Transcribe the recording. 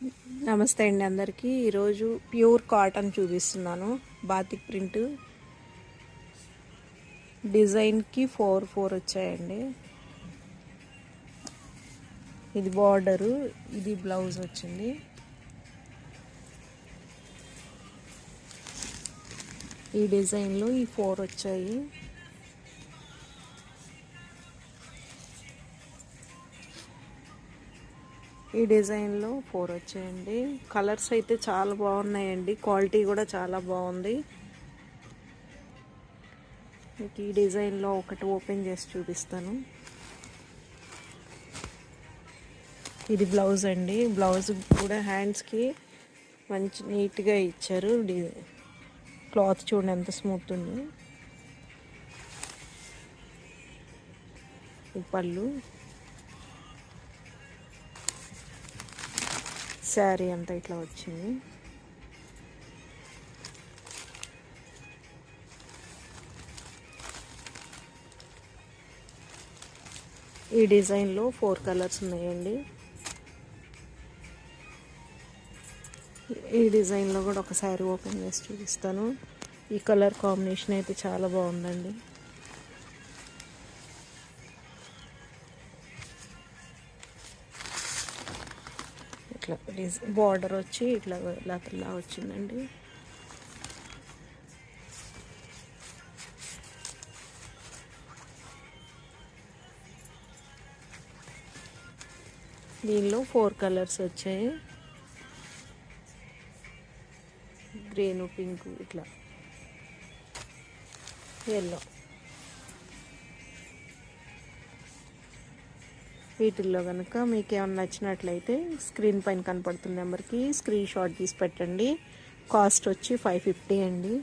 నమస్తే అండి అందరికీ. ఈరోజు ప్యూర్ కాటన్ చూపిస్తున్నాను. బాతిక్ ప్రింట్ డిజైన్కి 4 వచ్చాయండి. ఇది బార్డరు, ఇది బ్లౌజ్ వచ్చింది. ఈ డిజైన్లో ఈ 4 వచ్చాయి. ఈ డిజైన్లో 4 వచ్చాయండి. కలర్స్ అయితే చాలా బాగున్నాయండి. క్వాలిటీ కూడా చాలా బాగుంది. మీకు ఈ డిజైన్లో ఒకటి ఓపెన్ చేసి చూపిస్తాను. ఇది బ్లౌజ్ అండి. బ్లౌజ్ కూడా హ్యాండ్స్కి మంచి నీట్గా ఇచ్చారు. క్లాత్ చూడండి ఎంత స్మూత్ ఉంది. ఈ పళ్ళు, శారీ అంతా ఇట్లా వచ్చింది. ఈ డిజైన్లో 4 కలర్స్ ఉన్నాయండి. ఈ డిజైన్లో కూడా ఒక శారీ ఓపెన్ చేసి చూపిస్తాను. ఈ కలర్ కాంబినేషన్ అయితే చాలా బాగుందండి. ఇట్లా బార్డర్ వచ్చి ఇట్లా ఇలా వచ్చిందండి. దీనిలో 4 కలర్స్ వచ్చాయి. గ్రీన్, పింక్, ఇట్లా ఎల్లో. వీటిల్లో కనుక మీకు ఏమైనా నచ్చినట్లయితే స్క్రీన్ పైన కనపడుతున్న నెంబర్కి స్క్రీన్ షాట్ తీసి పెట్టండి. కాస్ట్ వచ్చి 550 అండి.